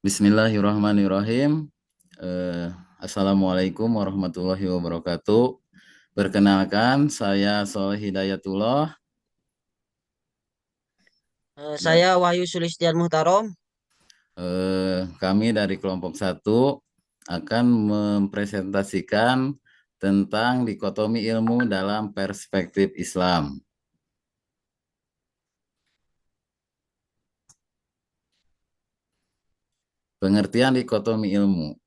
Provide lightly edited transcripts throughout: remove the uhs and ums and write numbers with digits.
Bismillahirrahmanirrahim. Eh, Assalamualaikum warahmatullahi wabarakatuh. Perkenalkan, saya Soleh Hidayatullah. Da- Saya Wahyu Sulistian Muhtarom. Kami dari kelompok satu akan mempresentasikan tentang dikotomi ilmu dalam perspektif Islam. Pengertian dikotomi ilmu.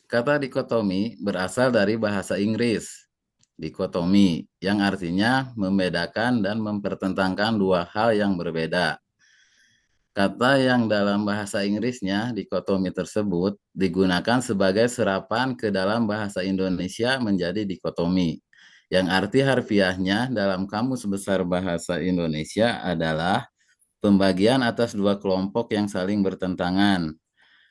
Kata dikotomi berasal dari bahasa Inggris. Dikotomi yang artinya membedakan dan mempertentangkan dua hal yang berbeda. Kata yang dalam bahasa Inggrisnya, dikotomi tersebut, digunakan sebagai serapan ke dalam bahasa Indonesia menjadi dikotomi. Yang arti harfiahnya dalam Kamus Besar Bahasa Indonesia adalah pembagian atas dua kelompok yang saling bertentangan.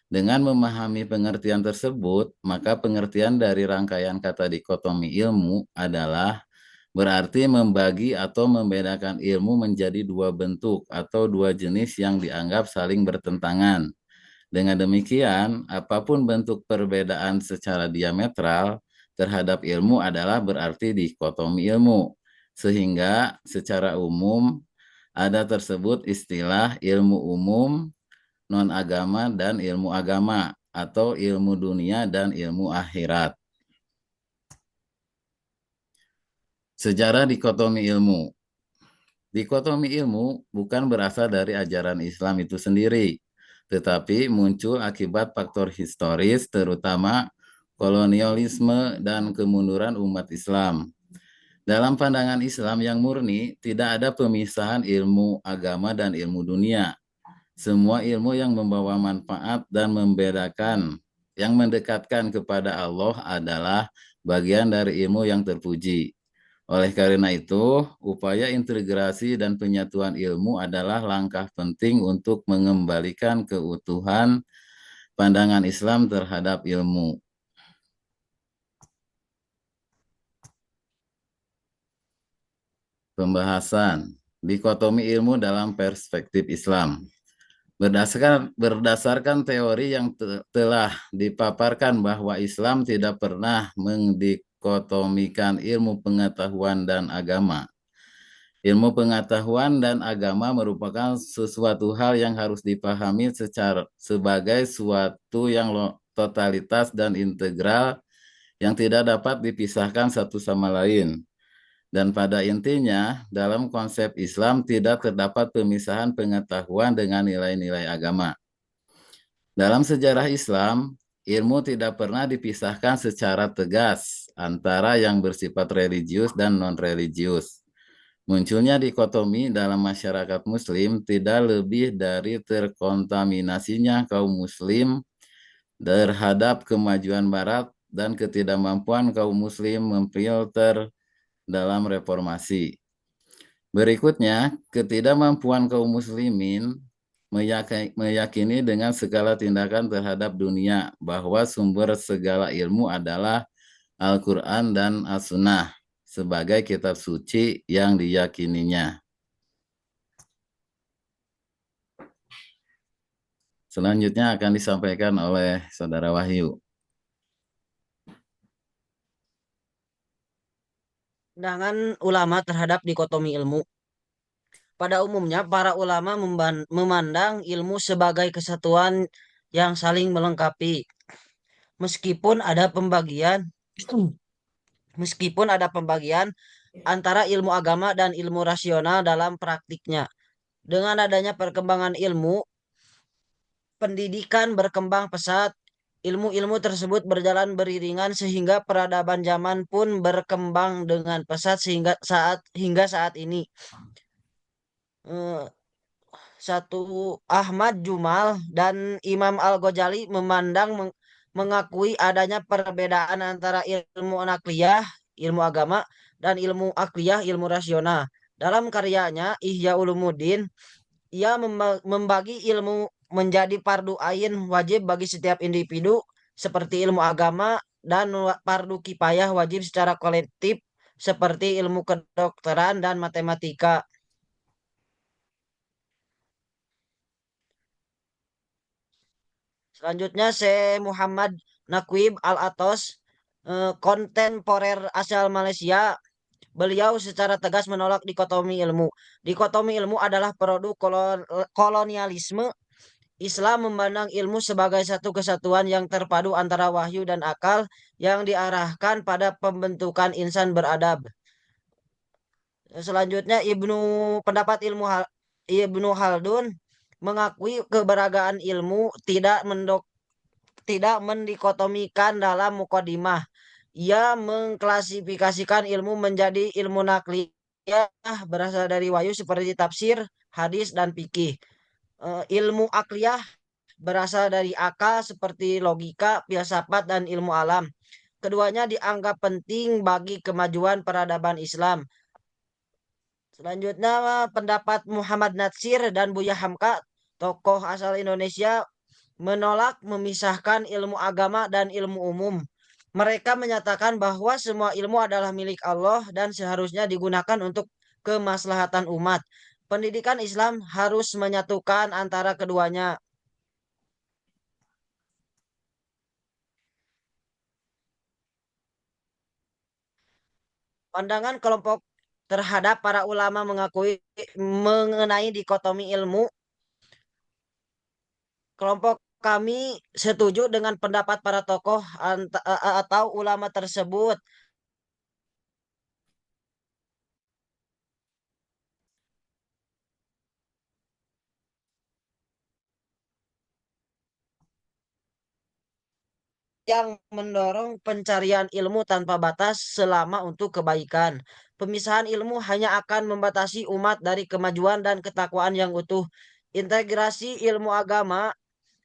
Dengan memahami pengertian tersebut, maka pengertian dari rangkaian kata dikotomi ilmu adalah berarti membagi atau membedakan ilmu menjadi dua bentuk atau dua jenis yang dianggap saling bertentangan. Dengan demikian, apapun bentuk perbedaan secara diametral terhadap ilmu adalah berarti dikotomi ilmu. Sehingga secara umum ada tersebut istilah ilmu umum, non-agama, dan ilmu agama atau ilmu dunia dan ilmu akhirat. Sejarah dikotomi ilmu. Dikotomi ilmu bukan berasal dari ajaran Islam itu sendiri, tetapi muncul akibat faktor historis terutama kolonialisme dan kemunduran umat Islam. Dalam pandangan Islam yang murni, tidak ada pemisahan ilmu agama dan ilmu dunia. Semua ilmu yang membawa manfaat dan membedakan, yang mendekatkan kepada Allah adalah bagian dari ilmu yang terpuji. Oleh karena itu, upaya integrasi dan penyatuan ilmu adalah langkah penting untuk mengembalikan keutuhan pandangan Islam terhadap ilmu. Pembahasan dikotomi ilmu dalam perspektif Islam. Berdasarkan teori yang telah dipaparkan bahwa Islam tidak pernah mendikotomikan ilmu pengetahuan dan agama. Ilmu pengetahuan dan agama merupakan sesuatu hal yang harus dipahami sebagai suatu yang totalitas dan integral yang tidak dapat dipisahkan satu sama lain. Dan pada intinya, dalam konsep Islam tidak terdapat pemisahan pengetahuan dengan nilai-nilai agama. Dalam sejarah Islam, ilmu tidak pernah dipisahkan secara tegas antara yang bersifat religius dan non-religius. Munculnya dikotomi dalam masyarakat Muslim tidak lebih dari terkontaminasinya kaum Muslim terhadap kemajuan Barat dan ketidakmampuan kaum Muslim memfilter dalam reformasi. Berikutnya, ketidakmampuan kaum muslimin meyakini dengan segala tindakan terhadap dunia bahwa sumber segala ilmu adalah Al-Quran dan As-Sunnah sebagai kitab suci yang diyakininya. Selanjutnya akan disampaikan oleh Saudara Wahyu. Pandangan ulama terhadap dikotomi ilmu. Pada umumnya, para ulama memandang ilmu sebagai kesatuan yang saling melengkapi. Meskipun ada pembagian, meskipun ada pembagian antara ilmu agama dan ilmu rasional dalam praktiknya. Dengan adanya perkembangan ilmu, pendidikan berkembang pesat. Ilmu-ilmu tersebut berjalan beriringan sehingga peradaban zaman pun berkembang dengan pesat hingga saat ini. Eh, Satu Ahmad Jumal dan Imam Al-Ghazali mengakui adanya perbedaan antara ilmu nakliyah, ilmu agama, dan ilmu akliyah, ilmu rasional. Dalam karyanya Ihya Ulumuddin, ia membagi ilmu menjadi fardu ain wajib bagi setiap individu seperti ilmu agama dan fardu kifayah wajib secara kolektif seperti ilmu kedokteran dan matematika. Selanjutnya Syekh Muhammad Naqib Al-Atos, kontemporer asal Malaysia. Beliau secara tegas menolak dikotomi ilmu. Dikotomi ilmu adalah produk kolonialisme. Islam memandang ilmu sebagai satu kesatuan yang terpadu antara wahyu dan akal yang diarahkan pada pembentukan insan beradab. Selanjutnya pendapat Ibnu Haldun mengakui keberagaman ilmu tidak mendikotomikan dalam mukodimah. Ia mengklasifikasikan ilmu menjadi ilmu nakliyah berasal dari wahyu seperti tafsir, hadis, dan fikih. Ilmu akliyah berasal dari akal seperti logika, filsafat, dan ilmu alam. Keduanya dianggap penting bagi kemajuan peradaban Islam. Selanjutnya pendapat Muhammad Natsir dan Buya Hamka, tokoh asal Indonesia, menolak memisahkan ilmu agama dan ilmu umum. Mereka menyatakan bahwa semua ilmu adalah milik Allah dan seharusnya digunakan untuk kemaslahatan umat. Pendidikan Islam harus menyatukan antara keduanya. Pandangan kelompok terhadap para ulama mengakui mengenai dikotomi ilmu. Kelompok kami setuju dengan pendapat para tokoh atau ulama tersebut yang mendorong pencarian ilmu tanpa batas selama untuk kebaikan. Pemisahan ilmu hanya akan membatasi umat dari kemajuan dan ketakwaan yang utuh. Integrasi ilmu agama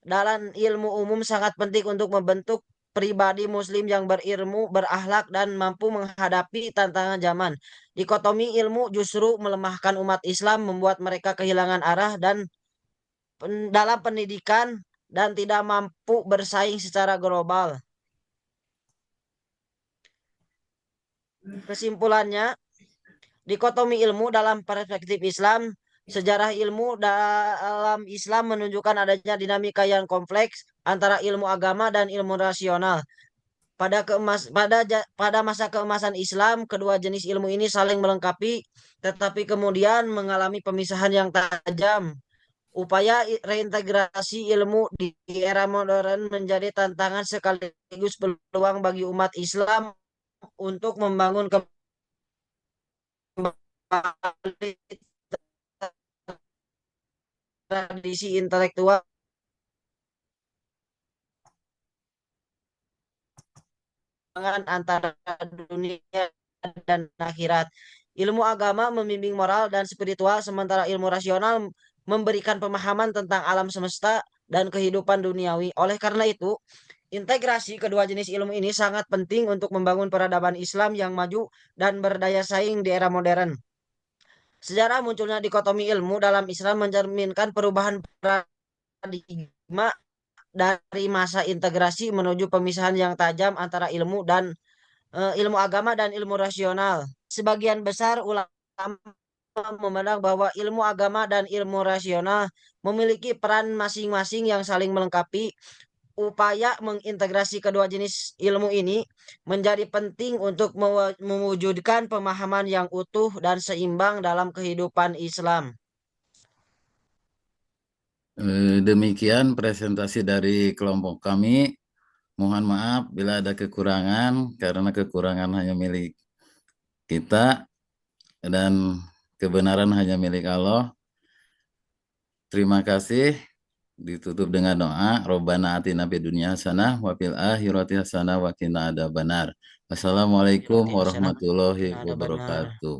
dalam ilmu umum sangat penting untuk membentuk pribadi muslim yang berilmu, berakhlak, dan mampu menghadapi tantangan zaman. Dikotomi ilmu justru melemahkan umat Islam, membuat mereka kehilangan arah dalam pendidikan dan tidak mampu bersaing secara global. Kesimpulannya, dikotomi ilmu dalam perspektif Islam, sejarah ilmu dalam Islam menunjukkan adanya dinamika yang kompleks antara ilmu agama dan ilmu rasional. Pada masa keemasan Islam, kedua jenis ilmu ini saling melengkapi, tetapi kemudian mengalami pemisahan yang tajam. Upaya reintegrasi ilmu di era modern menjadi tantangan sekaligus peluang bagi umat Islam untuk membangun kembali tradisi intelektual antara dunia dan akhirat. Ilmu agama membimbing moral dan spiritual, sementara ilmu rasional memberikan pemahaman tentang alam semesta dan kehidupan duniawi. Oleh karena itu, integrasi kedua jenis ilmu ini sangat penting untuk membangun peradaban Islam yang maju dan berdaya saing di era modern. Sejarah munculnya dikotomi ilmu dalam Islam mencerminkan perubahan paradigma dari masa integrasi menuju pemisahan yang tajam antara ilmu agama dan ilmu rasional. Sebagian besar ulama memandang bahwa ilmu agama dan ilmu rasional memiliki peran masing-masing yang saling melengkapi. Upaya mengintegrasi kedua jenis ilmu ini menjadi penting untuk mewujudkan pemahaman yang utuh dan seimbang dalam kehidupan Islam. Demikian presentasi dari kelompok kami. Mohon maaf bila ada kekurangan, karena kekurangan hanya milik kita dan kebenaran hanya milik Allah. Terima kasih. Ditutup dengan doa. Robbana atina fid dunya hasanah wa fil akhirati hasanah wa qina adzabannar. Wassalamualaikum warahmatullahi Ada benar. wabarakatuh.